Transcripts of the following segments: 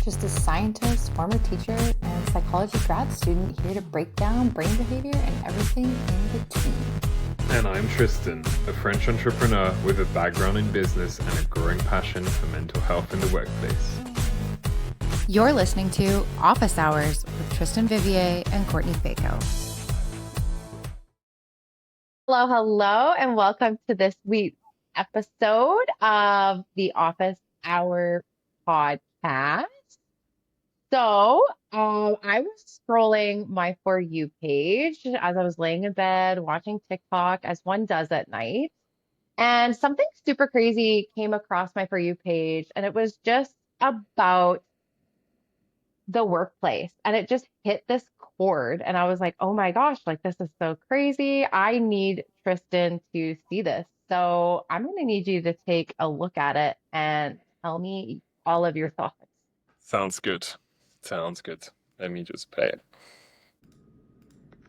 just a scientist, former teacher, and psychology grad student here to break down brain behavior and everything in between. And I'm Tristan, a French entrepreneur with a background in business and a growing passion for mental health in the workplace. You're listening to Office Hours with Tristan Vivier and Courtney Faco. Hello, and welcome to this week's episode of the Office Hour podcast. So, I was scrolling my For You page as I was laying in bed watching TikTok, as one does at night, and something super crazy came across my For You page, and it was just about the workplace, and it just hit this chord, and I was like, oh my gosh, like this is so crazy. I need Tristan to see this. So I'm going to need you to take a look at it and tell me all of your thoughts. Sounds good. Sounds good. Let me just play it.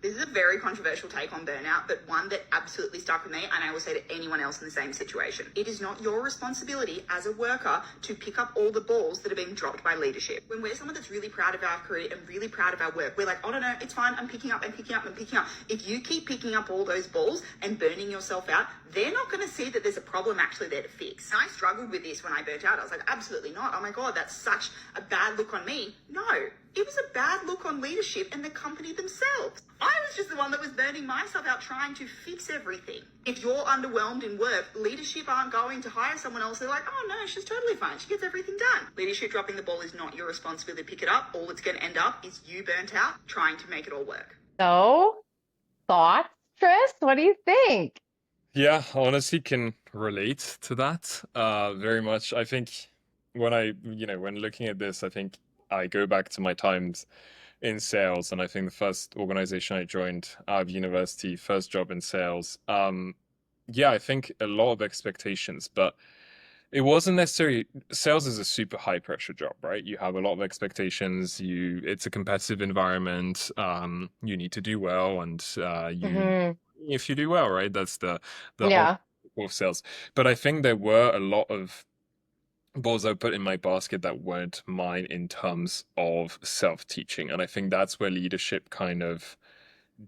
This is a very controversial take on burnout, but one that absolutely stuck with me, and I will say to anyone else in the same situation. It is not your responsibility as a worker to pick up all the balls that are being dropped by leadership. When we're someone that's really proud of our career and really proud of our work, we're like, oh, no, it's fine. I'm picking up. If you keep picking up all those balls and burning yourself out, they're not going to see that there's a problem actually there to fix. And I struggled with this when I burnt out. I was like, absolutely not. Oh my God, that's such a bad look on me. No, it was a bad look on leadership and the company themselves. I was just the one that was burning myself out trying to fix everything. If you're underwhelmed in work, leadership aren't going to hire someone else. They're like, oh no, she's totally fine. She gets everything done. Leadership dropping the ball is not your responsibility to pick it up. All it's going to end up is you burnt out trying to make it all work. So, thoughts, Tris? What do you think? Yeah, honestly can relate to that very much. I think when looking at this, I think I go back to my times in sales, and I think the first organization I joined out of university, first job in sales, yeah, I think a lot of expectations, but it wasn't necessarily sales is a super high pressure job, right? You have a lot of expectations, it's a competitive environment, you need to do well, and you Hmm. if you do well, right? That's the whole Yeah. of sales. But I think there were a lot of balls I put in my basket that weren't mine in terms of self-teaching. And I think that's where leadership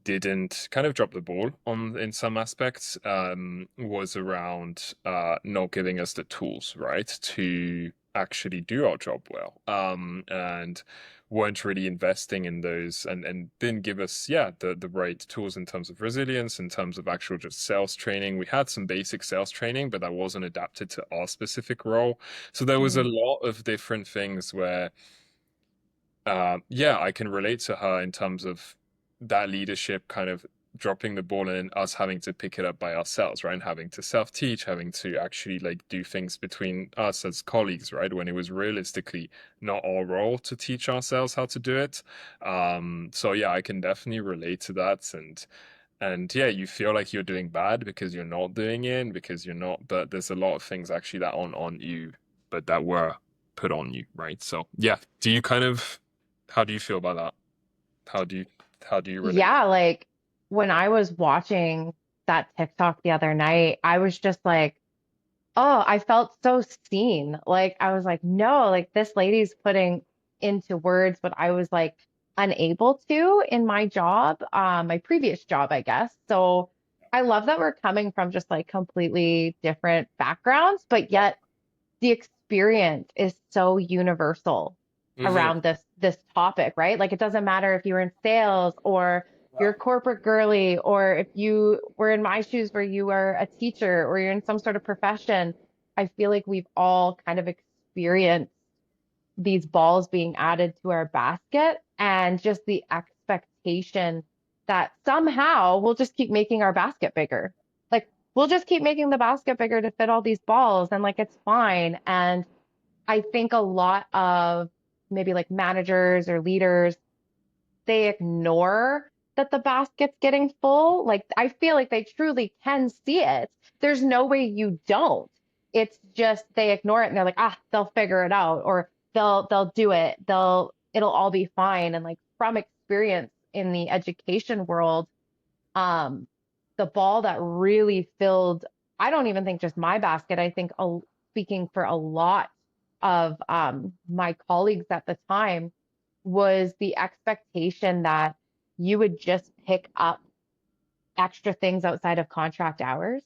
didn't kind of drop the ball on in some aspects, was around not giving us the tools, right, to actually do our job well, and weren't really investing in those, and didn't give us, yeah, the right tools in terms of resilience, in terms of actual just sales training. We had some basic sales training, but that wasn't adapted to our specific role. So there was a Mm. lot of different things where yeah, I can relate to her in terms of that leadership kind of dropping the ball and us having to pick it up by ourselves, right? And having to self-teach, having to actually like do things between us as colleagues, right? When it was realistically not our role to teach ourselves how to do it. So yeah, I can definitely relate to that. And yeah, you feel like you're doing bad because you're not doing it, because you're not, but there's a lot of things actually that aren't on you, but that were put on you, right? So yeah, do you kind of how do you feel about that? How do you how do you relate? Yeah, like when I was watching that TikTok the other night, I was just like, oh, I felt so seen. Like I was like, no, like this lady's putting into words what I was like unable to in my job, my previous job, I guess. So I love that we're coming from just like completely different backgrounds, but yet the experience is so universal Hmm. around this topic, right? Like it doesn't matter if you're in sales or you're a corporate girly, or if you were in my shoes where you are a teacher or you're in some sort of profession. I feel like we've all kind of experienced these balls being added to our basket, and just the expectation that somehow we'll just keep making our basket bigger. Like we'll just keep making the basket bigger to fit all these balls, and like it's fine. And I think a lot of maybe like managers or leaders, they ignore that the basket's getting full. Like I feel like they truly can see it. There's no way you don't. It's just they ignore it and they're like, ah, they'll figure it out, or they'll do it. It'll all be fine. And like from experience in the education world, um, the ball that really filled, I don't even think just my basket, I think speaking for a lot of my colleagues at the time was the expectation that you would just pick up extra things outside of contract hours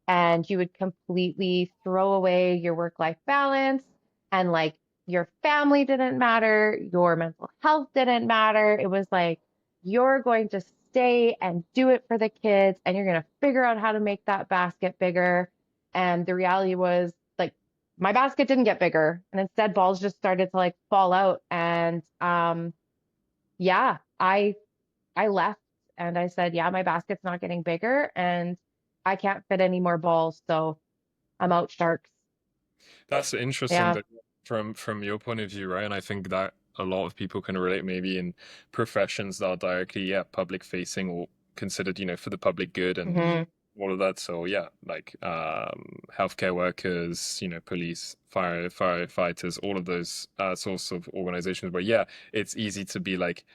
and you would completely throw away your work-life balance and like your family didn't matter, your mental health didn't matter. It was like you're going to stay and do it for the kids and you're going to figure out how to make that basket bigger. And the reality was like my basket didn't get bigger and instead balls just started to like fall out. And yeah, I left and I said, yeah, my basket's not getting bigger and I can't fit any more balls. So I'm out, sharks. That's interesting Yeah. that from your point of view, right? And I think that a lot of people can relate maybe in professions that are directly, yeah, public facing or considered, for the public good and Hmm. all of that. So yeah, like healthcare workers, police, firefighters, all of those sorts of organizations where yeah, it's easy to be like,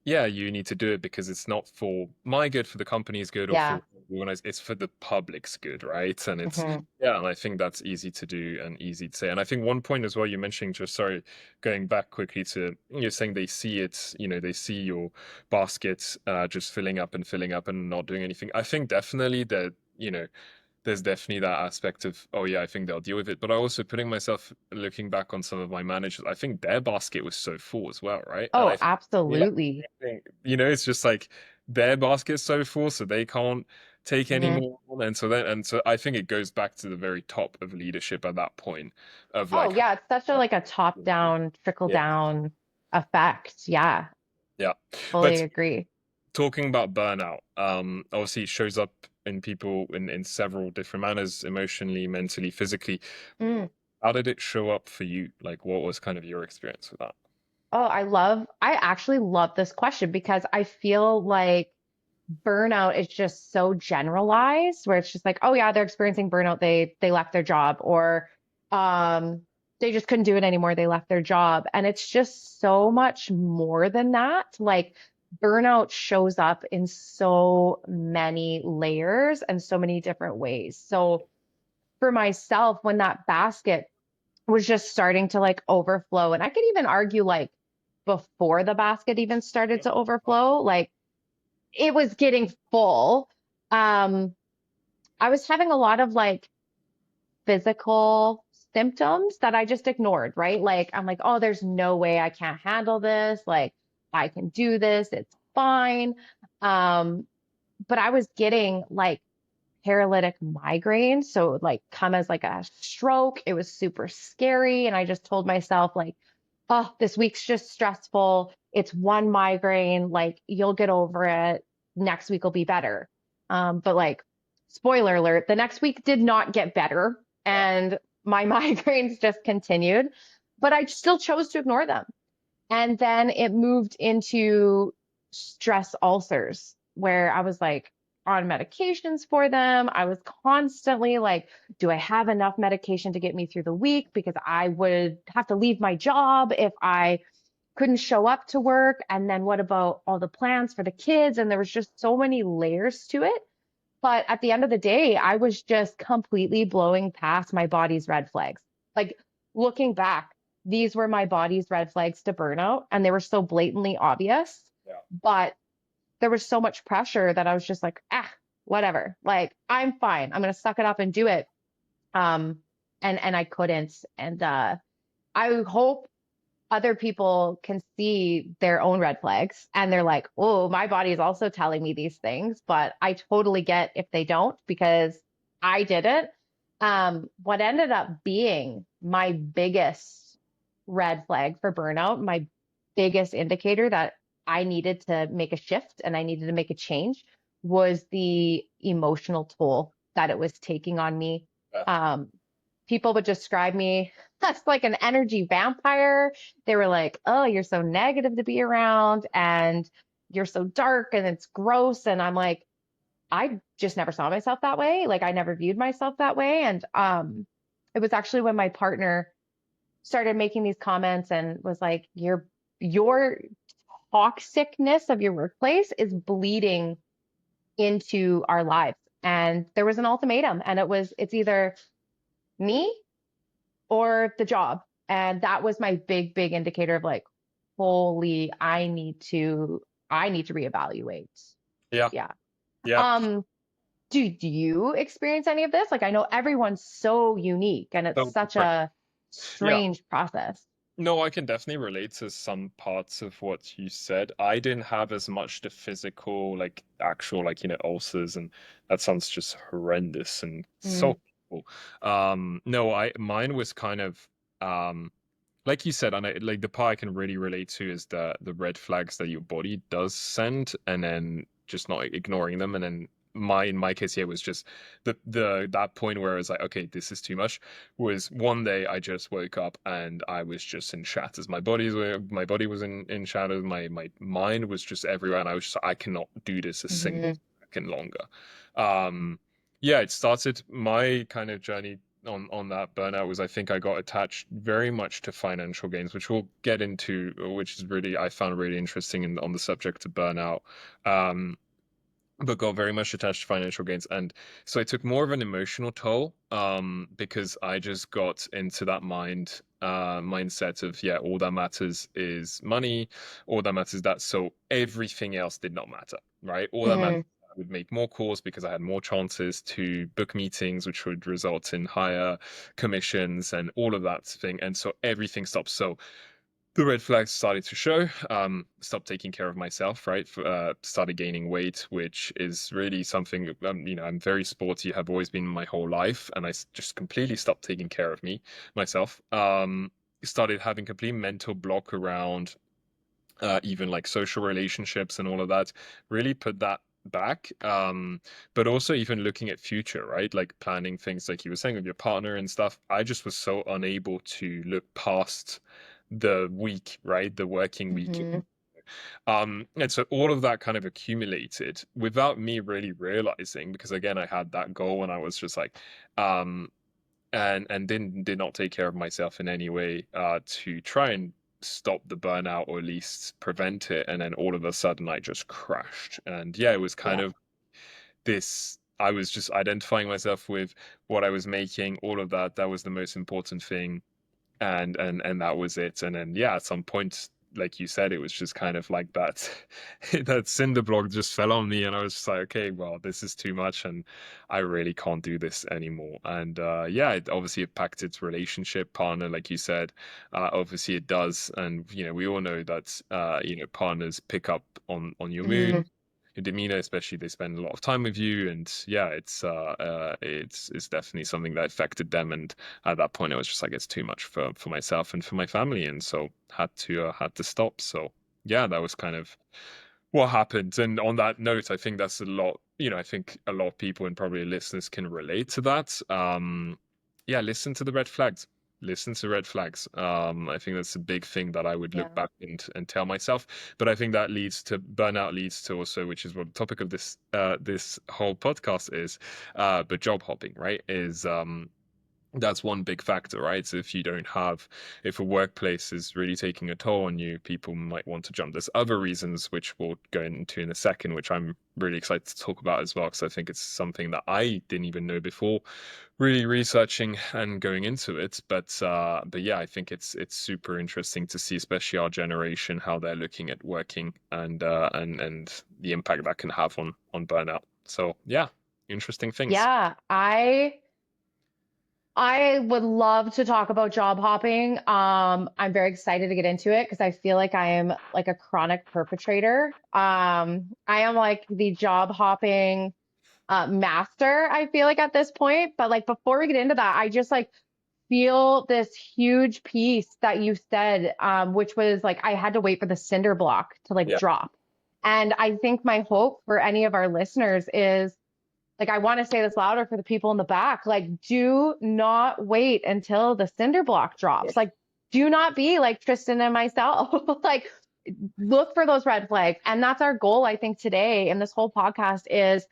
yeah, you need to do it because it's not for my good, for the company's good, or Yeah. for organize. It's for the public's good, right? And it's Hmm. yeah, and I think that's easy to do and easy to say. And I think one point as well you mentioned, just sorry, going back quickly to you're saying they see it, they see your basket just filling up and not doing anything. I think definitely that there's definitely that aspect of, oh yeah, I think they'll deal with it. But I also putting myself looking back on some of my managers, I think their basket was so full as well, right? And Oh, I feel like absolutely. it's just like their basket's so full, so they can't take any Hmm. more. And so I think it goes back to the very top of leadership at that point of Oh, like, yeah. It's such a like a top down, trickle yeah, down effect. Yeah. yeah. Fully But agree. talking about burnout, obviously it shows up in people in several different manners, emotionally, mentally, physically. Mm. How did it show up for you? Like, what was kind of your experience with that? Oh, I actually love this question because I feel like burnout is just so generalized where it's just like, oh yeah, they're experiencing burnout. They left their job or um they just couldn't do it anymore. They left their job. And it's just so much more than that. Like burnout shows up in so many layers and so many different ways. So for myself, when that basket was just starting to like overflow, and I could even argue like before the basket even started to overflow, like it was getting full. Um, I was having a lot of like physical symptoms that I just ignored, right? Like I'm like, oh, there's no way I can't handle this. Like I can do this. It's fine. Um, but I was getting like paralytic migraine. So it would like come as like a stroke. It was super scary. And I just told myself like, oh, this week's just stressful. It's one migraine. Like you'll get over it. Next week will be better. But like, spoiler alert, the next week did not get better. Yeah. And my migraines just continued, but I still chose to ignore them. And then it moved into stress ulcers where I was like on medications for them. I was constantly like, do I have enough medication to get me through the week? Because I would have to leave my job if I couldn't show up to work. And then what about all the plans for the kids? And there was just so many layers to it. But at the end of the day, I was just completely blowing past my body's red flags. Like looking back, these were my body's red flags to burnout, and they were so blatantly obvious. Yeah. But there was so much pressure that I was just like, ah, whatever. Like I'm fine. I'm gonna suck it up and do it. Um, and I couldn't. And I hope other people can see their own red flags and they're like, oh, my body is also telling me these things, but I totally get if they don't because I didn't. What ended up being my biggest red flag for burnout, my biggest indicator that I needed to make a shift and I needed to make a change was the emotional toll that it was taking on me. Yeah. People would describe me as like an energy vampire. They were like, oh, you're so negative to be around and you're so dark and it's gross. And I'm like, I just never saw myself that way. Like I never viewed myself that way. And it was actually when my partner started making these comments and was like, your toxicness of your workplace is bleeding into our lives. And there was an ultimatum, and it's either me or the job. And that was my big indicator of like, holy, I need to reevaluate. Yeah. Yeah. Yeah. Um, do you experience any of this? Like, I know everyone's so unique and it's So such different. a Yeah. strange process. No, I can definitely relate to some parts of what you said. I didn't have as much the physical, like actual, like, ulcers, and that sounds just horrendous and Mm, so painful. No, mine was kind of like you said, and like the part I can really relate to is the red flags that your body does send, and then just not ignoring them, and then in my case here was just the that point where I was like, okay, this is too much. Was one day I just woke up and I was just in shatters. My body was in shatters. My mind was just everywhere, and I was just, I cannot do this a single hmm second longer. Um, yeah, it started my kind of journey on that burnout was I think I got attached very much to financial gains, which we'll get into, which is really I found really interesting on the subject of burnout. Um, but got very much attached to financial gains, and so I took more of an emotional toll because I just got into that mindset of, yeah, all that matters is money, all that matters is that, so everything else did not matter, right? All that matters, hmm I would make more calls because I had more chances to book meetings, which would result in higher commissions and all of that thing, and so everything stopped. So the red flags started to show. Stopped taking care of myself, right? Started gaining weight, which is really something. I'm very sporty, have always been my whole life, and just completely stopped taking care of myself. Started having complete mental block around even like social relationships and all of that. Really put that back. But also even looking at future, right? Like planning things like you were saying with your partner and stuff. I just was so unable to look past the week, right? The working week. hmm And so all of that kind of accumulated without me really realizing, because again, I had that goal and I was just like, um, and did not take care of myself in any way to try and stop the burnout or at least prevent it. And then all of a sudden, I just crashed. And yeah, it was kind Yeah. of this. I was just identifying myself with what I was making, all of that. That was the most important thing, and that was it. And then yeah, at some point, like you said, it was just kind of like that that cinder block just fell on me, and I was just like, okay, well, this is too much, and I really can't do this anymore. And yeah, it obviously impacted relationship, partner, like you said. Obviously it does, and we all know that partners pick up on your mood, hmm your demeanor, especially they spend a lot of time with you, and yeah, it's definitely something that affected them. And at that point, I was just like, it's too much for myself and for my family, and so had to stop. So yeah, that was kind of what happened. And on that note, I think that's a lot. I think a lot of people and probably listeners can relate to that. Yeah, listen to the red flags. Listen to red flags. I think that's a big thing that I would look Yeah. back and tell myself. But I think that leads to burnout, leads to also, which is what the topic of this whole podcast is, but job hopping, right? Is that's one big factor, right? So if a workplace is really taking a toll on you, people might want to jump. There's other reasons which we'll go into in a second, which I'm really excited to talk about as well, because I think it's something that I didn't even know before really researching and going into it. But yeah, I think it's super interesting to see, especially our generation, how they're looking at working and the impact that can have on burnout. So yeah, interesting things. Yeah. I would love to talk about job hopping. I'm very excited to get into it because I feel like I am like a chronic perpetrator. I am like the job hopping master, I feel like at this point. But like before we get into that, I just like feel this huge piece that you said, which was like I had to wait for the cinder block to like Yeah. drop. And I think my hope for any of our listeners is like I want to say this louder for the people in the back. Like, do not wait until the cinder block drops. Like, do not be like Tristan and myself. Like, look for those red flags. And that's our goal, I think, today in this whole podcast is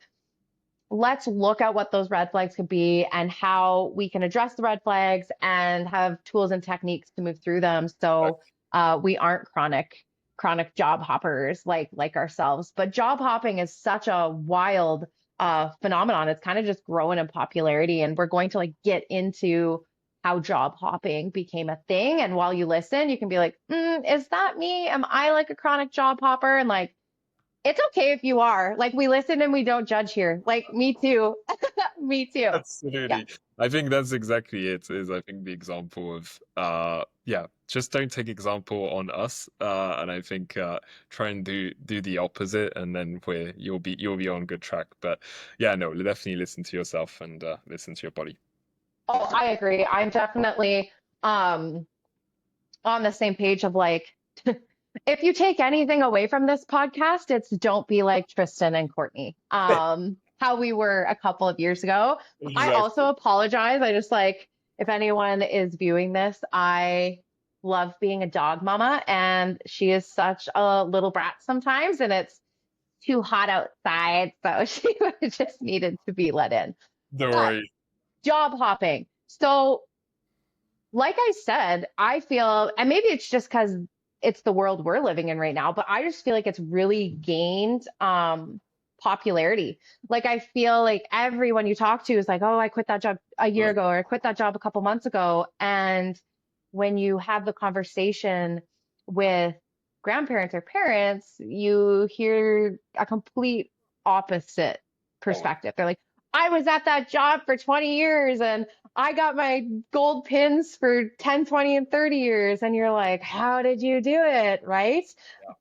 let's look at what those red flags could be and how we can address the red flags and have tools and techniques to move through them. So we aren't chronic job hoppers like ourselves. But job hopping is such a wild phenomenon. It's kind of just growing in popularity, and we're going to like get into how job hopping became a thing. And while you listen, you can be like, is that me? Am I like a chronic job hopper? And like, it's okay if you are. Like, we listen and we don't judge here. Like, me too. Me too. Yeah. Absolutely. I think that's exactly it, is I think the example of yeah, just don't take example on us. And I think try and do the opposite, and then where you'll be on good track. But yeah, no, definitely listen to yourself and listen to your body. Oh, I agree. I'm definitely um on the same page of like, if you take anything away from this podcast, it's don't be like Tristan and Courtney. How we were a couple of years ago. I also Exactly. apologize. I just like, if anyone is viewing this, I love being a dog mama, and she is such a little brat sometimes, and it's too hot outside, so she just needed to be let in. Don't But worry. job hopping. So like I said, I feel, and maybe it's just because it's the world we're living in right now, but I just feel like it's really gained popularity. Like I feel like everyone you talk to is like, oh, I quit that job a year ago, or I quit that job a couple months ago. And when you have the conversation with grandparents or parents, you hear a complete opposite Oh, perspective. They're like, I was at that job for 20 years and I got my gold pins for 10, 20, and 30 years. And you're like, how did you do it? Right?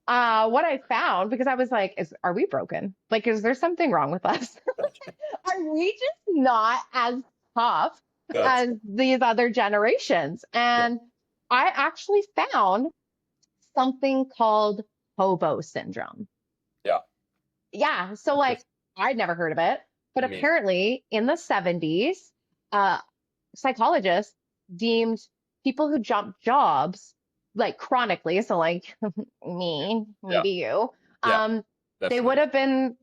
yeah. What I found, because I was like, are we broken? Like, is there something wrong with us? Are we just not as tough That's as these other generations? yeah. And I actually found something called hobo syndrome. Yeah. Yeah. So like, I'd never heard of it, but Me. apparently in the 70s, uh, psychologists deemed people who jump jobs like chronically, so like me, Yeah. maybe you, Yeah. um, they would Definitely. have been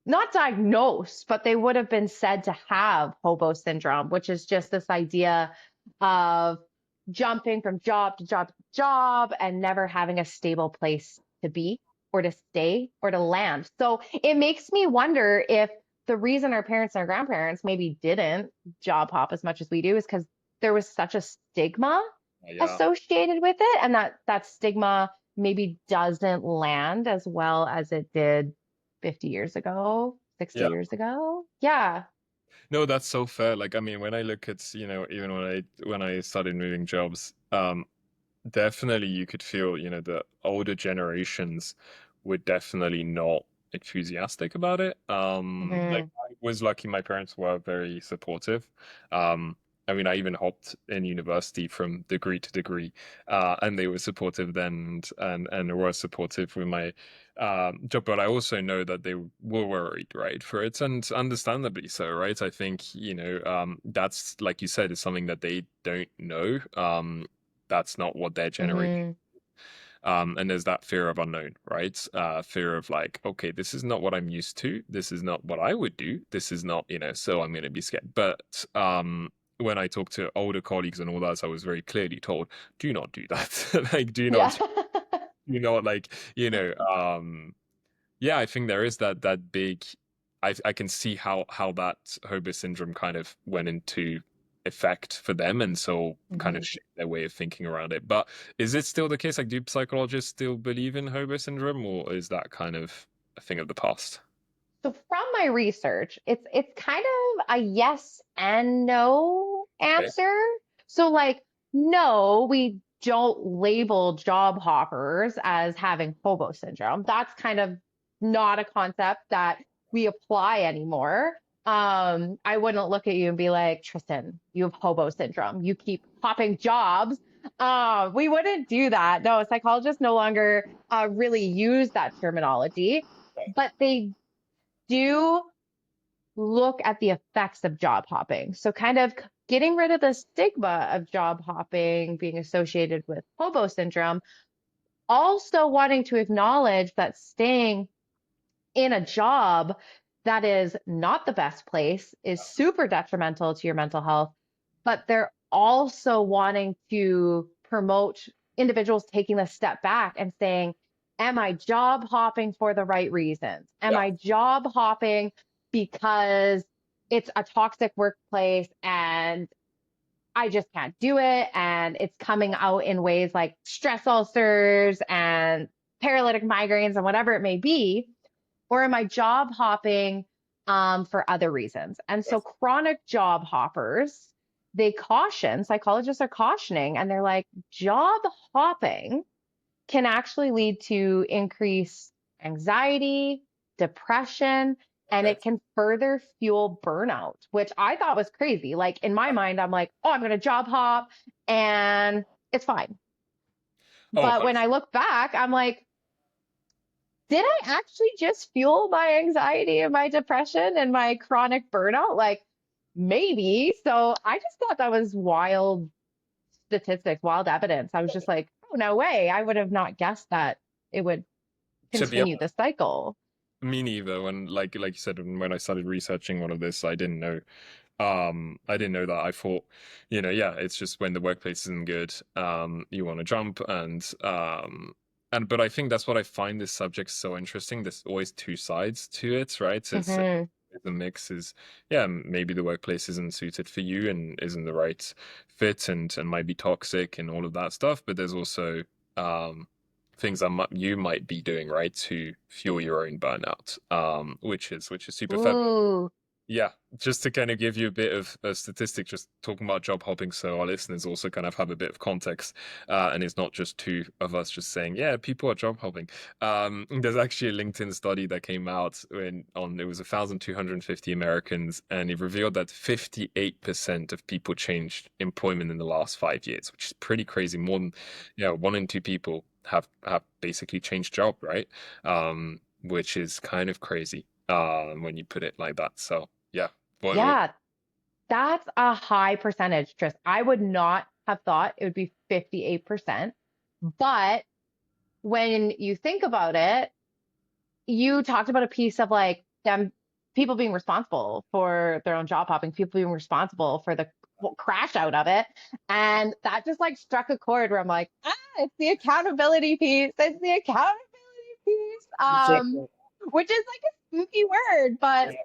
not diagnosed, but they would have been said to have hobo syndrome, which is just this idea of jumping from job to job to job and never having a stable place to be or to stay or to land. So it makes me wonder if the reason our parents and our grandparents maybe didn't job hop as much as we do is because there was such a stigma Yeah. associated with it, and that stigma maybe doesn't land as well as it did 50 years ago, 60 Yeah. years ago. Yeah. No, that's so fair. Like, I mean, when I look at, even when I started moving jobs, definitely you could feel, the older generations were definitely not enthusiastic about it. Like Hmm. I was lucky my parents were very supportive. Um, I mean, I even hopped in university from degree to degree, and they were supportive then and were supportive with my job. But I also know that they were worried, right, for it, and understandably so, right? I think, that's like you said, is something that they don't know. That's not what their generation. Hmm. And there's that fear of unknown, right? Fear of like, okay, this is not what I'm used to. This is not what I would do. This is not, so I'm going to be scared. But when I talk to older colleagues and all that, I was very clearly told, do not do that. Like, Yeah. do not like, yeah, I think there is that big. I can see how that Hober syndrome kind of went into effect for them, and so kind of Hmm. shaped their way of thinking around it. But is it still the case? Like, do psychologists still believe in Hober syndrome, or is that kind of a thing of the past? So from my research, it's kind of a yes and no Okay. answer. So like, no, we don't label job hoppers as having hobo syndrome. That's kind of not a concept that we apply anymore. I wouldn't look at you and be like, Tristan, you have hobo syndrome. You keep hopping jobs. We wouldn't do that. No, psychologists no longer really use that terminology, but they do look at the effects of job hopping. So, kind of getting rid of the stigma of job hopping being associated with hobo syndrome, also wanting to acknowledge that staying in a job that is not the best place is super detrimental to your mental health, but they're also wanting to promote individuals taking a step back and saying, am I job hopping for the right reasons? Am Yeah. I job hopping because it's a toxic workplace and I just can't do it. And it's coming out in ways like stress ulcers and paralytic migraines and whatever it may be? Or am I job hopping for other reasons? And so chronic job hoppers, psychologists are cautioning, and they're like, job hopping can actually lead to increased anxiety, depression, and it can further fuel burnout, which I thought was crazy. Like in my mind, I'm like, oh, I'm going to job hop and it's fine. Oh, But when I look back, I'm like, did I actually just fuel my anxiety and my depression and my chronic burnout? Like maybe. So I just thought that was wild statistics, wild evidence. I was just like, oh, no way. I would have not guessed that it would to be continue the cycle. me neither. When like you said, when I started researching all of this, I didn't know. I didn't know that. I thought, yeah, it's just when the workplace isn't good, you want to jump and but I think that's what I find this subject so interesting. There's always two sides to it, right? It's Hmm. the mix is, yeah, maybe the workplace isn't suited for you and isn't the right fit and might be toxic and all of that stuff. But there's also things that you might be doing right to fuel your own burnout, which is super fair. Ooh. Yeah, just to kind of give you a bit of a statistic, just talking about job hopping, so our listeners also kind of have a bit of context, and it's not just two of us just saying, yeah, people are job hopping. There's actually a LinkedIn study that came out it was 1,250 Americans, and it revealed that 58% of people changed employment in the last 5 years, which is pretty crazy. More than, one in two people have basically changed job, right? Which is kind of crazy when you put it like that. So. Yeah. What, Yeah, that's a high percentage, Tris. I would not have thought it would be 58%. But when you think about it, you talked about a piece of like them, people being responsible for their own job hopping, people being responsible for the crash out of it. And that just like struck a chord where I'm like, it's the accountability piece. It's the accountability piece. Which is like a spooky word, but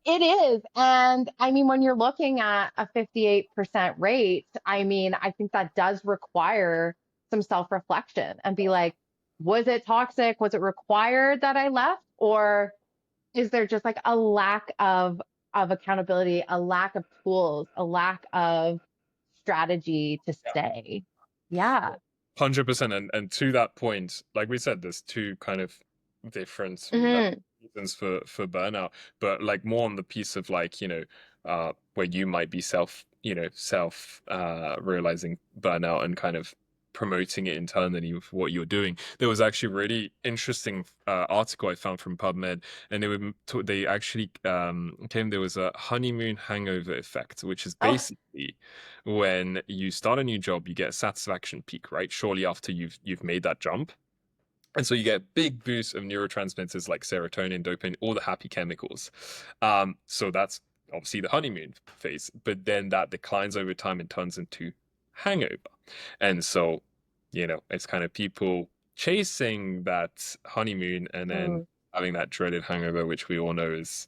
it is. And I mean, when you're looking at a 58% rate, I mean, I think that does require some self-reflection and be like, was it toxic? Was it required that I left? Or is there just like a lack of accountability, a lack of tools, a lack of strategy to stay? Yeah. 100%. And to that point, like we said, there's two kind of different Hmm. reasons for burnout, but like more on the piece of like, where you might be self realizing burnout and kind of promoting it internally with what you're doing. There was actually a really interesting article I found from PubMed, and they actually claimed there was a honeymoon hangover effect, which is Oh, basically when you start a new job, you get a satisfaction peak, right? Shortly after you've made that jump. And so you get a big boost of neurotransmitters like serotonin, dopamine, all the happy chemicals. So that's obviously the honeymoon phase, but then that declines over time and turns into hangover. And so, it's kind of people chasing that honeymoon and then mm, having that dreaded hangover, which we all know is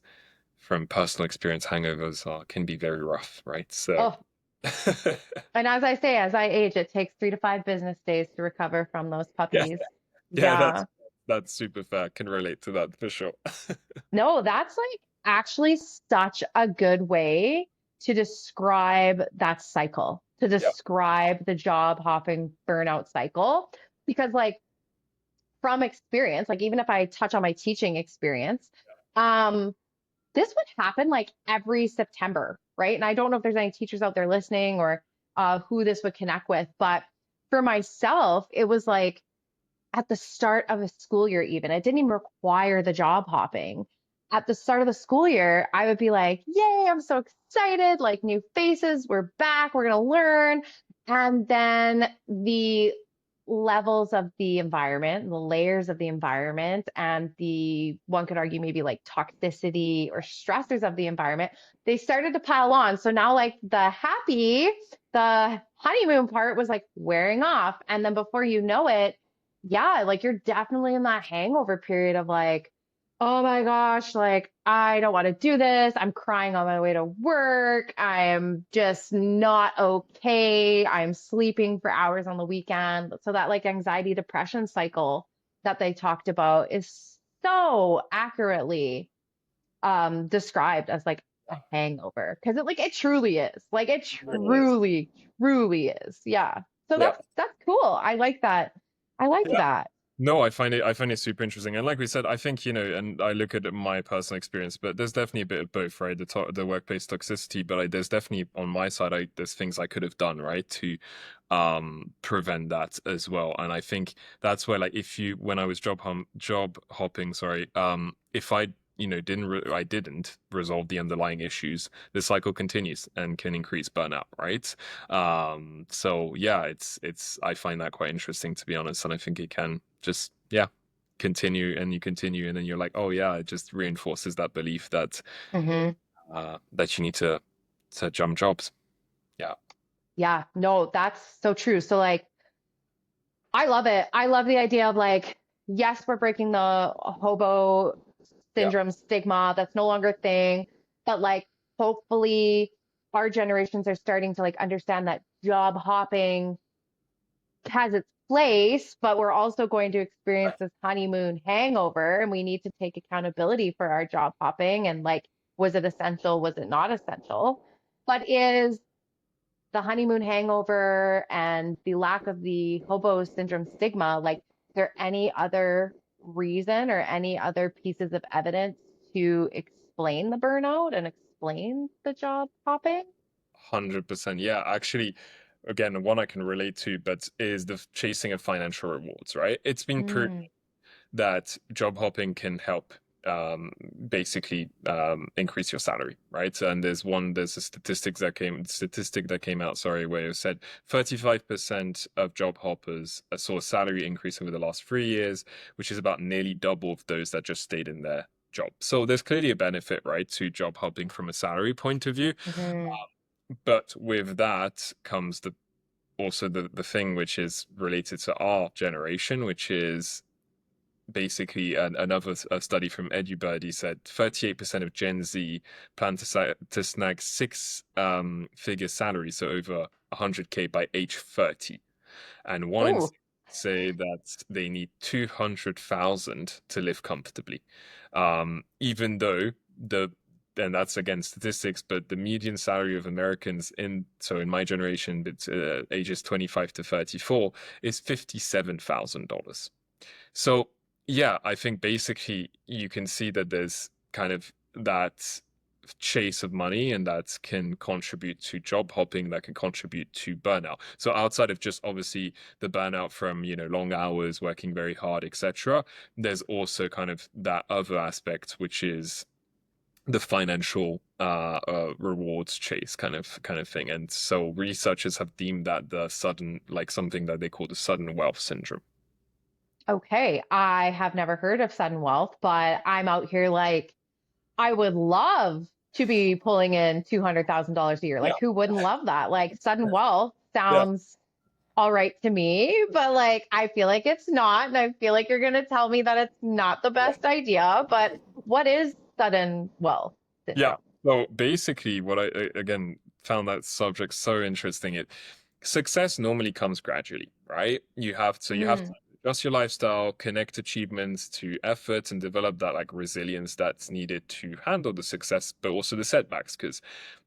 from personal experience, hangovers can be very rough, right? So oh. And as I say, as I age, it takes 3 to 5 business days to recover from those yeah, puppies. yeah, Yeah. that's super fair. Can relate to that for sure. No, that's like actually such a good way to describe that cycle, to Yeah. describe the job hopping burnout cycle. Because, like, from experience, like, even if I touch on my teaching experience, um, this would happen like every September, right? And I don't know if there's any teachers out there listening or who this would connect with, but for myself, it was like at the start of a school year, even. It didn't even require the job hopping. At the start of the school year, I would be like, yay, I'm so excited. Like new faces, we're back, we're going to learn. And then the levels of the environment, the layers of the environment, and the one could argue maybe like toxicity or stressors of the environment, they started to pile on. So now, like the honeymoon part was like wearing off. And then before you know it, yeah, like you're definitely in that hangover period of like, oh my gosh, like I don't want to do this. I'm crying on my way to work. I'm just not okay. I'm sleeping for hours on the weekend. So that like anxiety depression cycle that they talked about is so accurately described as like a hangover because it truly is. Like it Really is. truly is. Yeah. So Yeah. that's cool. I like that. I like Yeah. that. No, I find it super interesting. And like we said, I think, and I look at my personal experience, but there's definitely a bit of both, right? The workplace toxicity, but there's definitely on my side, there's things I could have done, right, to prevent that as well. And I think that's where like if you when I was job hopping, sorry, if I I didn't resolve the underlying issues, the cycle continues and can increase burnout, right? So yeah, it's I find that quite interesting to be honest, and I think it can just continue and you continue and then you're like, oh yeah, it just reinforces that belief that Hmm. that you need to jump jobs. Yeah. Yeah. No, that's so true. So like I love it. I love the idea of like, yes, we're breaking the hobo Yeah. syndrome stigma. That's no longer a thing. But like, hopefully, our generations are starting to like understand that job hopping has its place, but we're also going to experience this honeymoon hangover, and we need to take accountability for our job hopping and like, was it essential? Was it not essential? But is the honeymoon hangover and the lack of the hobo syndrome stigma, like, is there any other reason or any other pieces of evidence to explain the burnout and explain the job hopping? 100%. Yeah, actually, again, one I can relate to, but is the chasing of financial rewards, right? It's been proven Mm. that job hopping can help basically increase your salary, right? And there's a statistic that came out, sorry, where it said 35% of job hoppers saw a salary increase over the last 3 years, which is about nearly double of those that just stayed in their job. So there's clearly a benefit, right, to job hopping from a salary point of view. Hmm. But with that comes the thing which is related to our generation, which is basically another study from EduBirdie said 38% of Gen Z plan to snag six-figure salary, so over 100K by age 30. And one in Oh, six say that they need 200,000 to live comfortably. Even though and that's again statistics, but the median salary of Americans in my generation, it's ages 25 to 34, is $57,000. So yeah, I think basically you can see that there's kind of that chase of money and that can contribute to job hopping, that can contribute to burnout. So outside of just obviously the burnout from, long hours, working very hard, etc., there's also kind of that other aspect, which is the financial rewards chase kind of thing. And so researchers have deemed that the sudden, like something that they call the sudden wealth syndrome. okay. I have never heard of sudden wealth, but I'm out here like, I would love to be pulling in $200,000 a year. Yeah. Like, who wouldn't love that? Like, sudden wealth Yeah. sounds all right to me, but like, I feel like it's not. And I feel like you're going to tell me that it's not the best idea. But what is sudden wealth Yeah. syndrome? So basically, what again found that subject so interesting. Success normally comes gradually, right? You have to Mm, adjust your lifestyle, connect achievements to efforts, and develop that like resilience that's needed to handle the success, but also the setbacks, because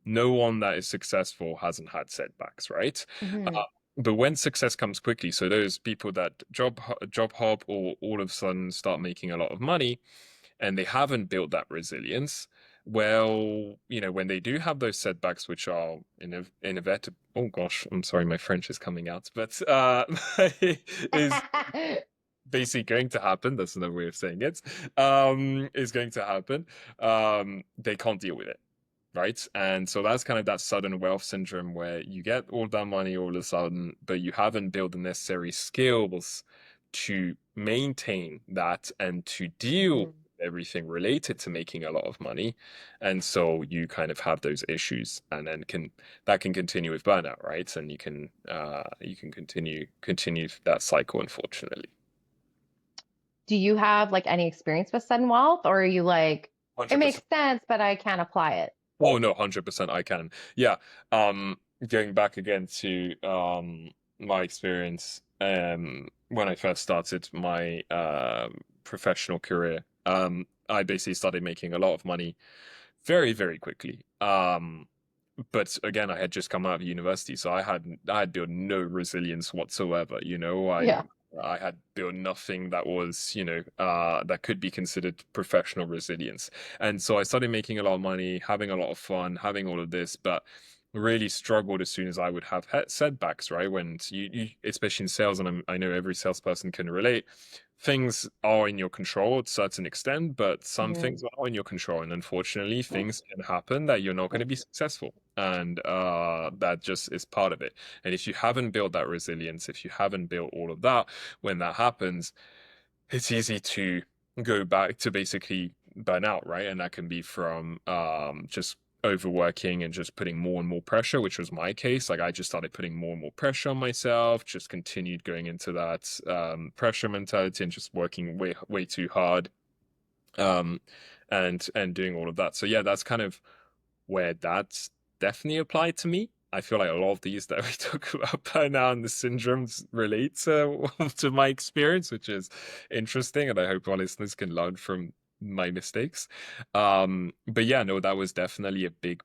no one that is successful hasn't had setbacks, right? hmm. But when success comes quickly, so those people that job hop or all of a sudden start making a lot of money and they haven't built that resilience, well, when they do have those setbacks, which are inevitable, oh gosh, I'm sorry, my French is coming out, but is basically going to happen. That's another way of saying it. Is going to happen. They can't deal with it. Right. And so that's kind of that sudden wealth syndrome where you get all that money all of a sudden, but you haven't built the necessary skills to maintain that and to deal with Mm. everything related to making a lot of money. And so you kind of have those issues and then can continue with burnout, right? And you can continue that cycle, unfortunately. do you have like any experience with sudden wealth, or are you like, it makes 100%. sense, but I can't apply it? Oh no, 100% I can. Yeah. Going back again to my experience when I first started my professional career. I basically started making a lot of money very, very quickly. But again, I had just come out of university, so I had built no resilience whatsoever. Yeah. I had built nothing that was, that could be considered professional resilience. And so I started making a lot of money, having a lot of fun, having all of this, but really struggled as soon as I would have setbacks, right? When especially in sales, and I know every salesperson can relate, things are in your control to a certain extent, but some Hmm. things are not in your control. And unfortunately, things can happen that you're not going to be successful. And that just is part of it. And if you haven't built that resilience, if you haven't built all of that, when that happens, it's easy to go back to basically burn out, right? And that can be from just overworking and just putting more and more pressure, which was my case. Like I just started putting more and more pressure on myself, just continued going into that pressure mentality and just working way too hard, um, and doing all of that. So yeah, that's kind of where that's definitely applied to me. I feel like a lot of these that we talk about burnout and the syndromes relate to, to my experience, which is interesting, and I hope our listeners can learn from my mistakes. But yeah, no, that was definitely a big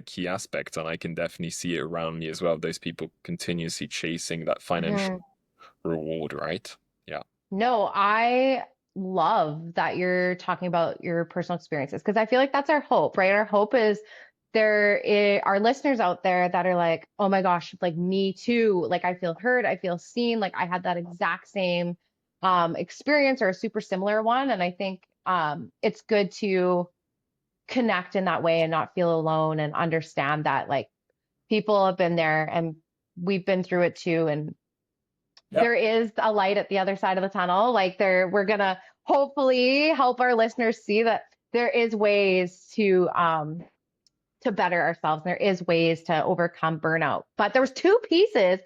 key aspect, and I can definitely see it around me as well. Those people continuously chasing that financial Hmm. reward, right? Yeah. No, I love that you're talking about your personal experiences because I feel like that's our hope, right? Our hope is are listeners out there that are like, oh my gosh, like me too. Like I feel heard, I feel seen, like I had that exact same experience or a super similar one. And I think it's good to connect in that way and not feel alone and understand that like people have been there and we've been through it too. And Yep. there is a light at the other side of the tunnel. Like we're gonna hopefully help our listeners see that there is ways to better ourselves. There is ways to overcome burnout. But there was two pieces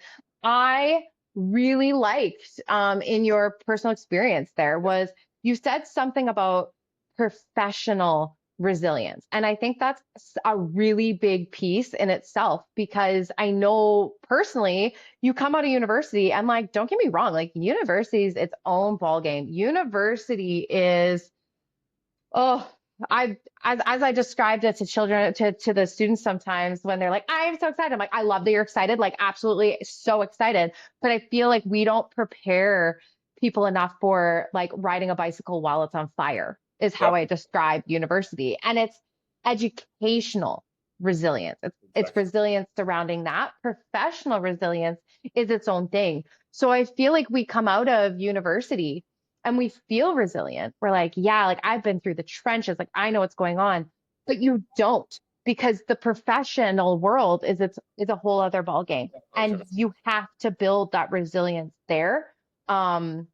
I really liked in your personal experience. There was you said something about professional resilience. And I think that's a really big piece in itself because I know personally you come out of university and like, don't get me wrong, like university is its own ball game. University is, oh, as I described it to children, to the students sometimes when they're like, I'm so excited. I'm like, I love that you're excited, like absolutely so excited. But I feel like we don't prepare people enough for like riding a bicycle while it's on fire, is how Yep. I describe university. And it's educational resilience. It's Exactly. resilience surrounding that. Professional resilience is its own thing. So I feel like we come out of university and we feel resilient. We're like, yeah, like I've been through the trenches, like I know what's going on, but you don't because the professional world is a whole other ball game, and 100%. you have to build that resilience there. Um,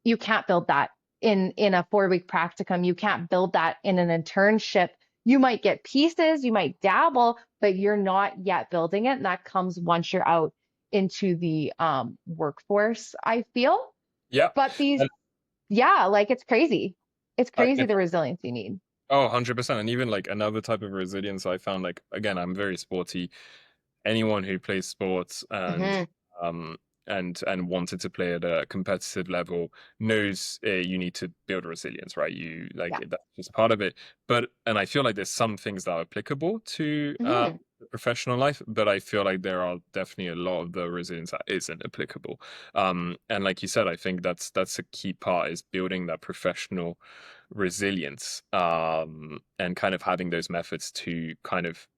you can't build that in a 4 week practicum. You can't build that in an internship. You might get pieces, you might dabble, but you're not yet building it, and that comes once you're out into the workforce. I feel, Yeah. but these And yeah, like it's crazy. It's I, crazy the resilience you need. Oh, 100%. And even like another type of resilience I found, like, again, I'm very sporty. Anyone who plays sports Hmm. um and wanted to play at a competitive level knows you need to build resilience, right? You like Yeah. that's just part of it. And I feel like there's some things that are applicable to Hmm. the professional life, but I feel like there are definitely a lot of the resilience that isn't applicable. And like you said, I think that's a key part is building that professional resilience, and kind of having those methods to kind of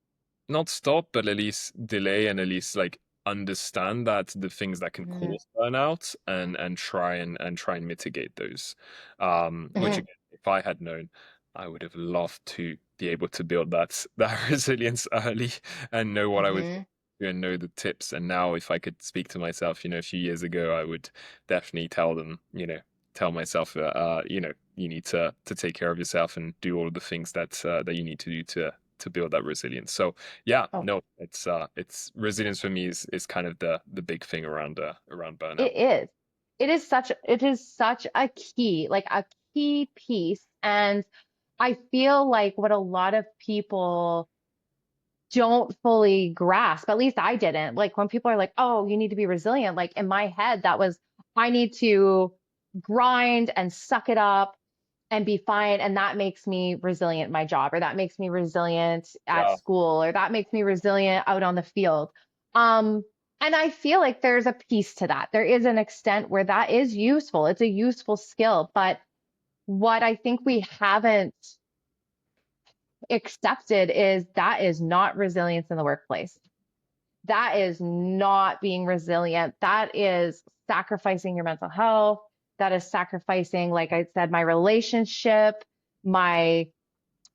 not stop, but at least delay and at least like understand that the things that can Hmm. cause burnout and try and mitigate those. Which Hmm. again, if I had known, I would have loved to be able to build that resilience early and know what I would Hmm. do and know the tips. And now if I could speak to myself, a few years ago, I would definitely tell them, tell myself that you need to take care of yourself and do all of the things that you need to do to build that resilience. So yeah, Oh, no, it's resilience for me is kind of the big thing around burnout. it is. it is such a key, like a key piece. And I feel like what a lot of people don't fully grasp, at least I didn't. Like when people are like, oh, you need to be resilient, like in my head, that was, I need to grind and suck it up and be fine. And that makes me resilient in my job, or that makes me resilient at Yeah. school, or that makes me resilient out on the field. Um, and I feel like there's a piece to that. There is an extent where that is useful. It's a useful skill. But what I think we haven't accepted is that is not resilience in the workplace. That is not being resilient. That is sacrificing your mental health. That is sacrificing, like I said, my relationship, my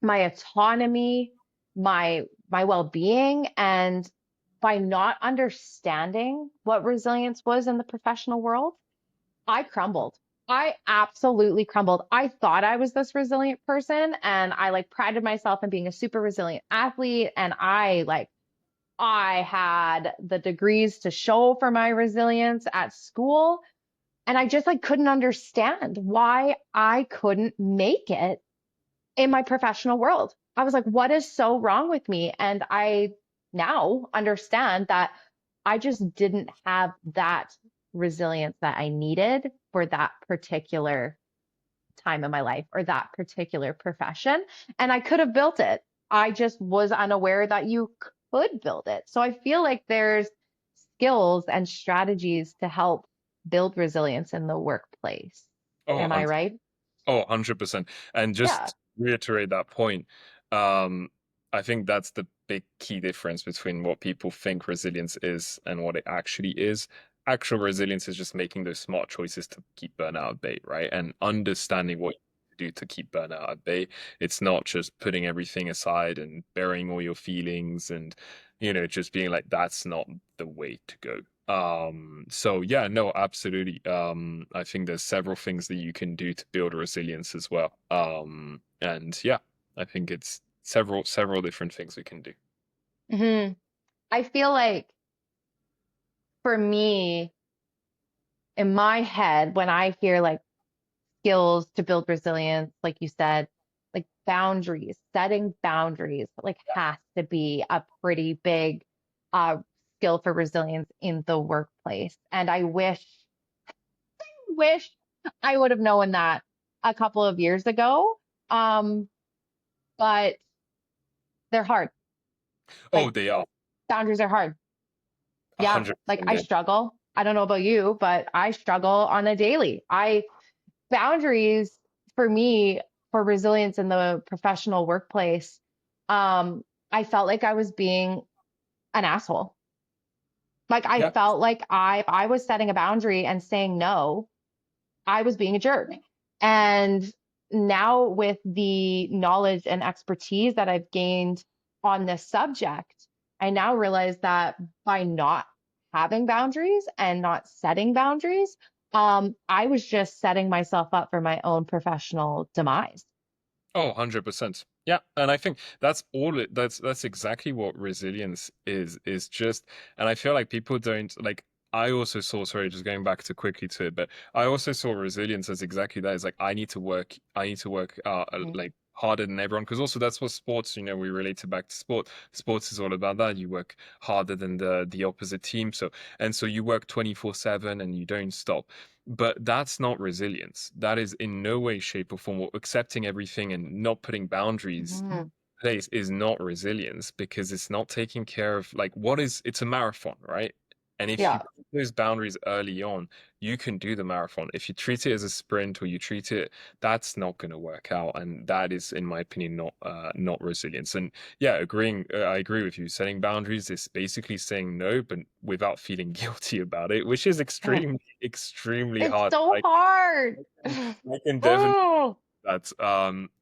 my autonomy, my well-being. And by not understanding what resilience was in the professional world, I crumbled. I absolutely crumbled. I thought I was this resilient person, and I like prided myself in being a super resilient athlete, and I had the degrees to show for my resilience at school, and I just like couldn't understand why I couldn't make it in my professional world. I was like, what is so wrong with me? And I now understand that I just didn't have that resilience that I needed for that particular time in my life or that particular profession. And I could have built it. I just was unaware that you could build it. So I feel like there's skills and strategies to help build resilience in the workplace. Oh, Am I right? Oh, 100%. And Yeah. just reiterate that point, um, I think that's the big key difference between what people think resilience is and what it actually is. Actual resilience is just making those smart choices to keep burnout at bay, right? And understanding what you do to keep burnout at bay. It's not just putting everything aside and burying all your feelings and, just being like, that's not the way to go. So yeah, no, absolutely. I think there's several things that you can do to build resilience as well. And yeah, I think it's several different things we can do. Hmm. I feel like for me, in my head, when I hear like skills to build resilience, like you said, like boundaries, setting boundaries, like has to be a pretty big uh, skill for resilience in the workplace. And I wish I would have known that a couple of years ago. Um, but they're hard. Oh, Like they are boundaries are hard. Yeah, like 100%. I Yeah. struggle. I don't know about you, but I struggle on a daily. I boundaries for me for resilience in the professional workplace. Um, I felt like I was being an asshole. Like I Yeah. felt like I was setting a boundary and saying no, I was being a jerk. And now with the knowledge and expertise that I've gained on this subject, I now realize that by not having boundaries and not setting boundaries, I was just setting myself up for my own professional demise. Oh, 100%. Yeah, and I think that's exactly what resilience is just, and I feel like people don't like I also saw, sorry, just going back to quickly to it, but I also saw resilience as exactly that. It's like I need to work Mhm. like harder than everyone, because also that's what sports, we relate it back to sport. Sports is all about that. You work harder than the opposite team. So you work 24/7 and you don't stop. But that's not resilience. That is in no way, shape, or form, or accepting everything and not putting boundaries in Mhm. place is not resilience, because it's not taking care of like it's a marathon, right? And if you Yeah. put those boundaries early on, you can do the marathon. If you treat it as a sprint or you treat it, that's not going to work out. And that is, in my opinion, not resilience. And yeah, I agree with you. Setting boundaries is basically saying no, but without feeling guilty about it, which is extremely It's hard. so hard. I can definitely Oh. that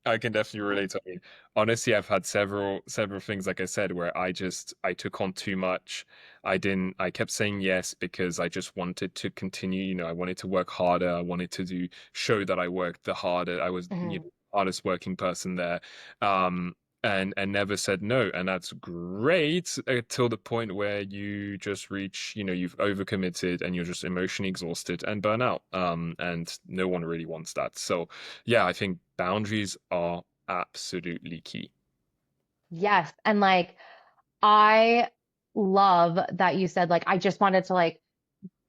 I can definitely relate to. I mean, honestly, I've had several things, like I said, where I took on too much. I kept saying yes because I just wanted to continue. I wanted to work harder. I wanted to show that I worked the harder. I was, Mhm. hardest working person there. Um, and never said no. And that's great till the point where you just reach, you've overcommitted and you're just emotionally exhausted and burn out. And no one really wants that. So yeah, I think boundaries are absolutely key. Yes. And like, I love that you said, like, I just wanted to like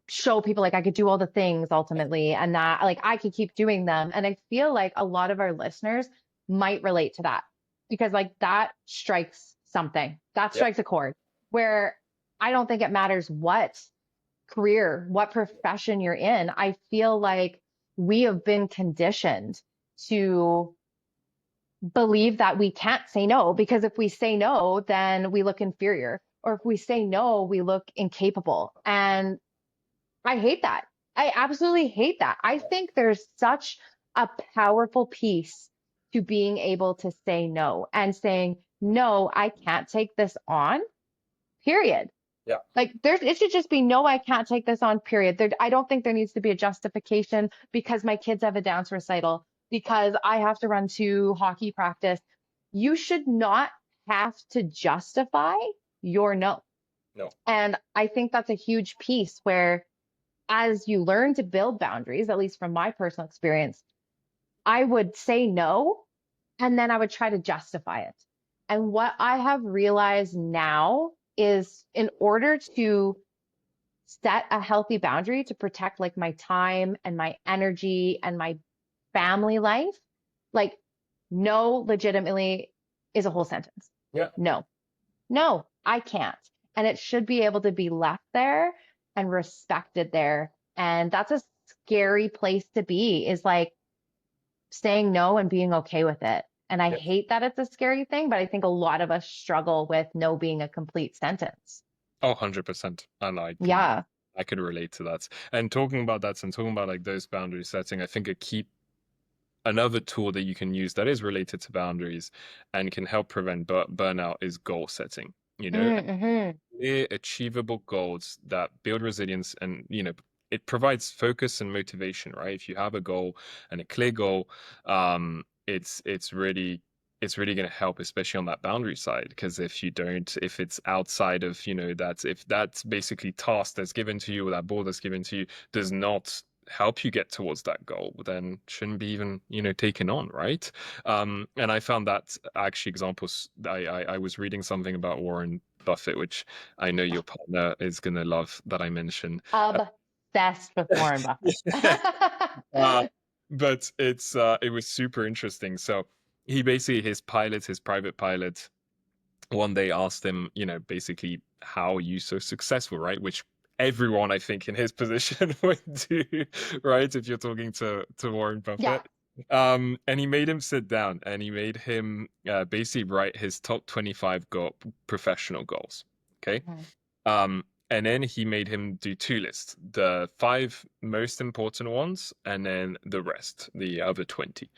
show people like I could do all the things ultimately and that like I could keep doing them. And I feel like a lot of our listeners might relate to that because like that strikes something, that Yeah. strikes a chord where I don't think it matters what career, what profession you're in. I feel like we have been conditioned to believe that we can't say no because if we say no, then we look inferior. Or if we say no, we look incapable. And I hate that. I absolutely hate that. I think there's such a powerful piece to being able to say no and saying, no, I can't take this on, period. Yeah. Like it should just be, no, I can't take this on, period. I don't think there needs to be a justification because my kids have a dance recital, because I have to run to hockey practice. You should not have to justify your no. No. And I think that's a huge piece where as you learn to build boundaries, at least from my personal experience, I would say no and then I would try to justify it. And what I have realized now is in order to set a healthy boundary to protect like my time and my energy and my family life, like no legitimately is a whole sentence. Yeah. No, no, I can't. And it should be able to be left there and respected there. And that's a scary place to be, is like saying no and being okay with it. And I Yeah. hate that it's a scary thing, but I think a lot of us struggle with no being a complete sentence. Oh, 100%. And Yeah. I could relate to that. And talking about that and talking about like those boundary setting, I think another tool that you can use that is related to boundaries and can help prevent burnout is goal setting. Mm-hmm. Clear, achievable goals that build resilience and, it provides focus and motivation, right? If you have a goal and a clear goal, it's really going to help, especially on that boundary side. Because if it's outside of, if that's basically task that's given to you or that ball that's given to you does not help you get towards that goal, then shouldn't be even, taken on, right? And I found that actually examples. I was reading something about Warren Buffett, which I know your partner is gonna love that I mentioned. Obsessed with Warren Buffett. Uh, but it was super interesting. So he basically his private pilot, one day asked him, basically, how are you so successful, right? Which everyone, I think, in his position would do, right? If you're talking to Warren Yeah. Buffett. And he made him sit down and he made him basically write his top 25 professional goals. Okay. Mhm. And then he made him do two lists, the five most important ones, and then the rest, the other 20.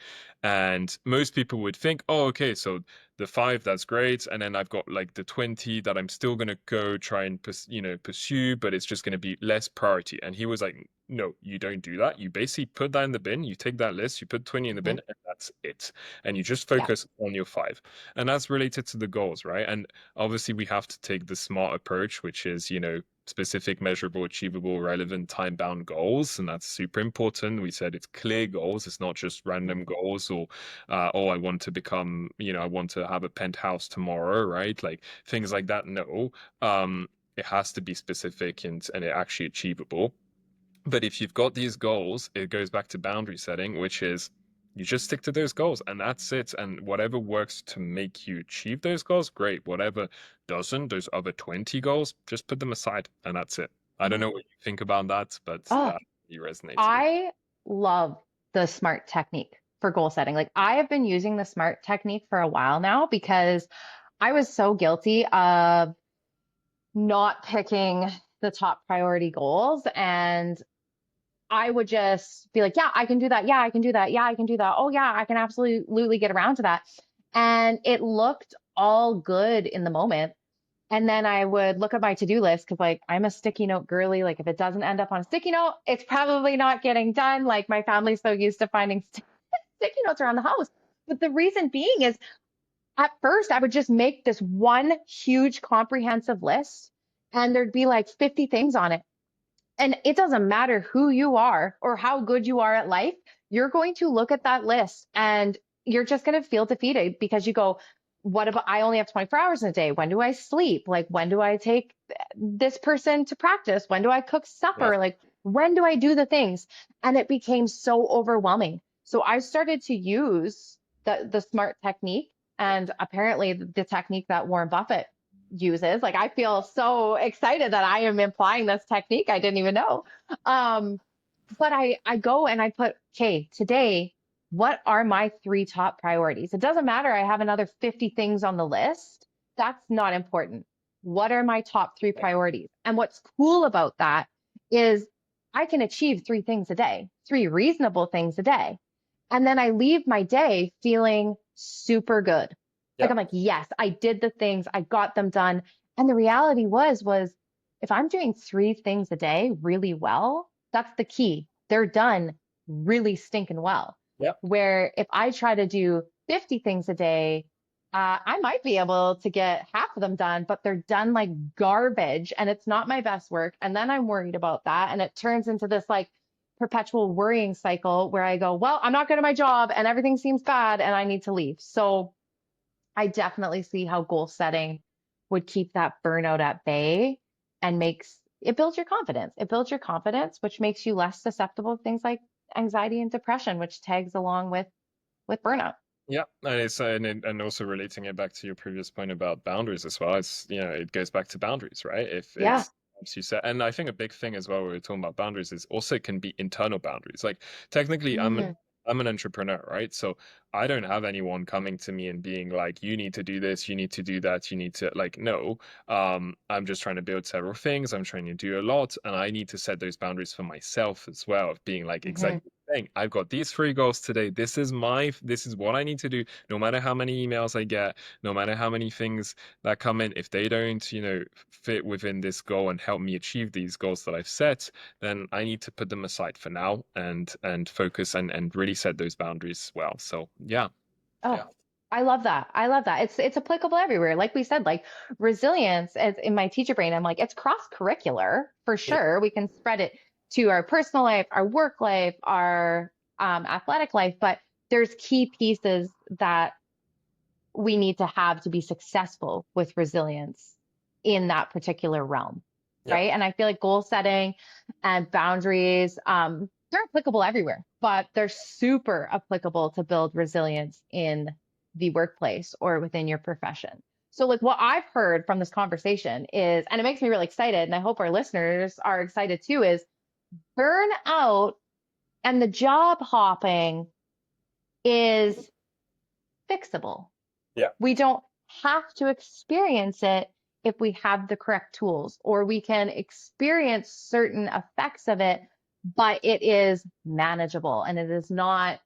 And most people would think, oh, okay, so the five, that's great. And then I've got like the 20 that I'm still going to go try and, pursue, but it's just going to be less priority. And he was like, no, you don't do that. You basically put that in the bin, you take that list, you put 20 in the bin, and that's it. And you just Yeah. focus on your five. And that's related to the goals, right? And obviously we have to take the smart approach, which is, specific, measurable, achievable, relevant, time-bound goals, and that's super important. We said it's clear goals. It's not just random goals or, oh, I want to become, I want to have a penthouse tomorrow, right? Like things like that. No, it has to be specific and it actually achievable. But if you've got these goals, it goes back to boundary setting, which is you just stick to those goals and that's it. And whatever works to make you achieve those goals, great. Whatever doesn't, those other 20 goals, just put them aside and that's it. I don't know what you think about that, but Oh, that really resonates with. I love the SMART technique for goal setting. Like I have been using the SMART technique for a while now because I was so guilty of not picking the top priority goals. And I would just be like, yeah, I can do that. Yeah, I can do that. Yeah, I can do that. Oh, yeah, I can absolutely get around to that. And it looked all good in the moment. And then I would look at my to-do list because like I'm a sticky note girly. Like if it doesn't end up on a sticky note, it's probably not getting done. Like my family's so used to finding sticky notes around the house. But the reason being is At first, I would just make this one huge comprehensive list, and there'd be like 50 things on it. And it doesn't matter who you are or how good you are at life, you're going to look at that list and you're just going to feel defeated because you go, what about I only have 24 hours in a day? When do I sleep? Like, when do I take this person to practice? When do I cook Yeah. supper? Like, when do I do the things? And it became so overwhelming. So I started to use the SMART technique, and apparently the technique that Warren Buffett uses. Like, I feel so excited that I am applying this technique. I didn't even know. Um, but I go and I put, okay, today, what are my three top priorities? It doesn't matter. I have another 50 things on the list. That's not important. What are my top three priorities? And what's cool about that is I can achieve three things a day, three reasonable things a day. And then I leave my day feeling super good. Like, Yeah. I'm like, yes, I did the things, I got them done. And the reality was if I'm doing three things a day really well, that's the key. They're done really stinking well. Yeah. Where if I try to do 50 things a day, I might be able to get half of them done, but they're done like garbage and it's not my best work. And then I'm worried about that. And it turns into this like perpetual worrying cycle where I go, well, I'm not good at my job and everything seems bad and I need to leave. So I definitely see how goal setting would keep that burnout at bay and makes it builds your confidence. It builds your confidence, which makes you less susceptible to things like anxiety and depression, which tags along with burnout. Yeah, and and also relating it back to your previous point about boundaries as well. It's it goes back to boundaries, right? If Yeah. it's as you said, and I think a big thing as well, we were talking about boundaries, is also can be internal boundaries. Like technically, Mm, I'm an entrepreneur, right? So I don't have anyone coming to me and being like, you need to do this, you need to do that, you need to like no. I'm just trying to build several things. I'm trying to do a lot, and I need to set those boundaries for myself as well, of being like hmm exactly saying, I've got these three goals today. This is what I need to do. No matter how many emails I get, no matter how many things that come in, if they don't, fit within this goal and help me achieve these goals that I've set, then I need to put them aside for now and focus and really set those boundaries well. So yeah. Oh, I love that. I love that. It's applicable everywhere. Like we said, like resilience as in my teacher brain, I'm like, it's cross-curricular for Yeah. sure. We can spread it to our personal life, our work life, our athletic life, but there's key pieces that we need to have to be successful with resilience in that particular realm, Yeah. right? And I feel like goal setting and boundaries, they're applicable everywhere, but they're super applicable to build resilience in the workplace or within your profession. So, like what I've heard from this conversation is, and it makes me really excited, and I hope our listeners are excited too, is burnout and the job hopping is fixable. Yeah. We don't have to experience it if we have the correct tools, or we can experience certain effects of it, but it is manageable and it is not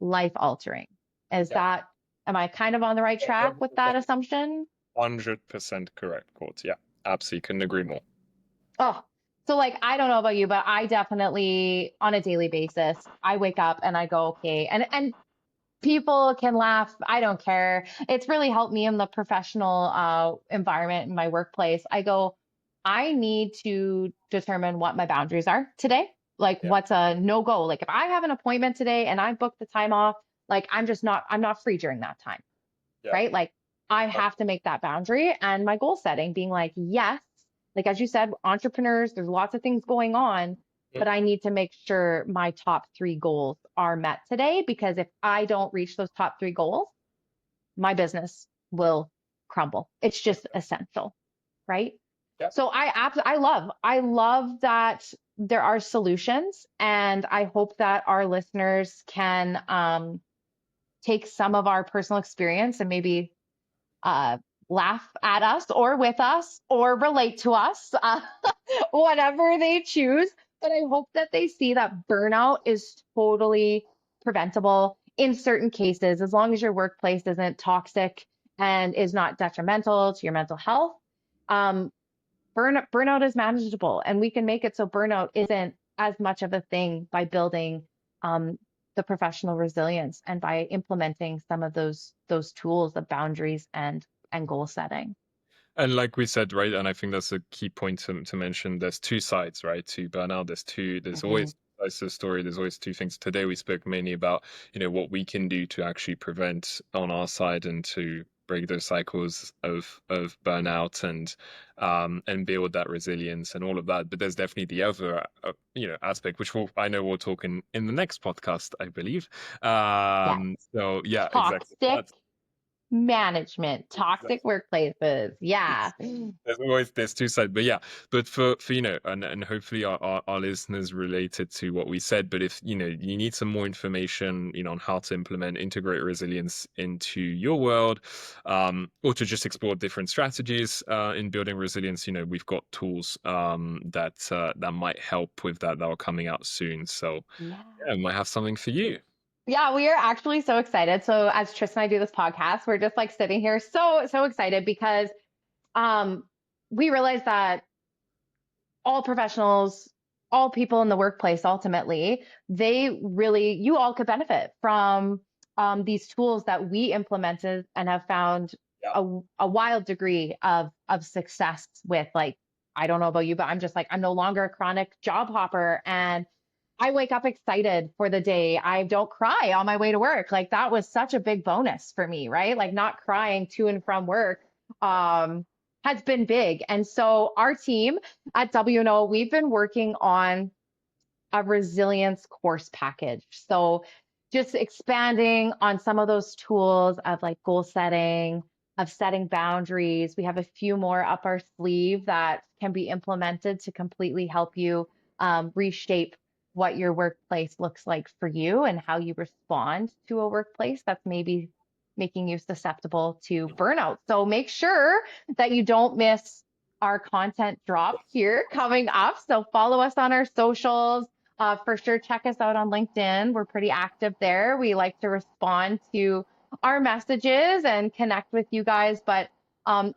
life altering. Is Yeah. that, am I kind of on the right track with that assumption? 100% correct, Court. Yeah. Absolutely. Couldn't agree more. Oh, so like, I don't know about you, but I definitely on a daily basis, I wake up and I go, okay, and people can laugh. I don't care. It's really helped me in the professional environment in my workplace. I go, I need to determine what my boundaries are today. Like Yeah. what's a no go. Like if I have an appointment today and I booked the time off, like I'm not free during that time, Yeah. right? Like I have to make that boundary and my goal setting being like, yes, like as you said, entrepreneurs, there's lots of things going on, Mm. but I need to make sure my top three goals are met today because if I don't reach those top three goals, my business will crumble. It's just essential, right? Yeah. So I love that there are solutions, and I hope that our listeners can take some of our personal experience and maybe uh, laugh at us or with us or relate to us, whatever they choose. But I hope that they see that burnout is totally preventable in certain cases, as long as your workplace isn't toxic and is not detrimental to your mental health. Um, burnout is manageable, and we can make it so burnout isn't as much of a thing by building um, the professional resilience and by implementing some of those tools of boundaries and goal setting. And like we said, right, and I think that's a key point to mention. There's two sides, right, to burnout. There's Hmm. always two sides to the story. There's always two things. Today we spoke mainly about, what we can do to actually prevent on our side and to break those cycles of burnout and build that resilience and all of that. But there's definitely the other aspect, which I know we'll talk in the next podcast, I believe. Yes. So yeah, exactly. Toxic management, Exactly. toxic workplaces. Yeah. There's two sides, but yeah, but for and hopefully our listeners related to what we said. But if you need some more information on how to integrate resilience into your world, or to just explore different strategies in building resilience, we've got tools that might help with that are coming out soon. So Yeah. yeah, we might have something for you. Yeah, we are actually so excited. So as Tristan and I do this podcast, we're just like sitting here so excited because um we realize that all professionals, all people in the workplace, ultimately, you all could benefit from these tools that we implemented and have found Yeah. a wild degree of success with. Like, I don't know about you, but I'm no longer a chronic job hopper, and I wake up excited for the day. I don't cry on my way to work. Like, that was such a big bonus for me, right? Like, not crying to and from work um, has been big. And so our team at WNO, we've been working on a resilience course package. So just expanding on some of those tools of like goal setting, of setting boundaries. We have a few more up our sleeve that can be implemented to completely help you reshape what your workplace looks like for you and how you respond to a workplace that's maybe making you susceptible to burnout. So make sure that you don't miss our content drop here coming up. So follow us on our socials. For sure, check us out on LinkedIn. We're pretty active there. We like to respond to our messages and connect with you guys. But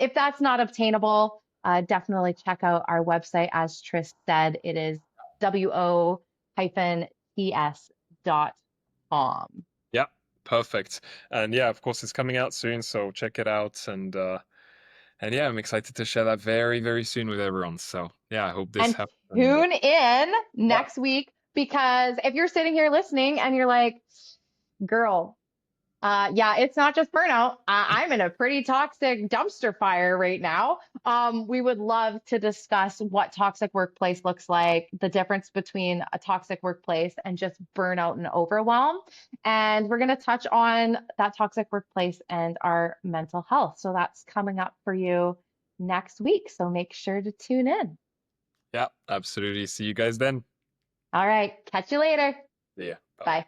if that's not obtainable, definitely check out our website. As Tris said, it is wo-ts.com. Yeah, perfect. And yeah, of course, it's coming out soon, so check it out. And yeah, I'm excited to share that very, very soon with everyone. So yeah, I hope this And helps. And tune in yeah, next week because if you're sitting here listening and you're like, girl, yeah, it's not just burnout. I'm in a pretty toxic dumpster fire right now. We would love to discuss what toxic workplace looks like, the difference between a toxic workplace and just burnout and overwhelm. And we're going to touch on that toxic workplace and our mental health. So that's coming up for you next week. So make sure to tune in. yeah, absolutely. See you guys then. All right. Catch you later. Yeah. Bye. Bye.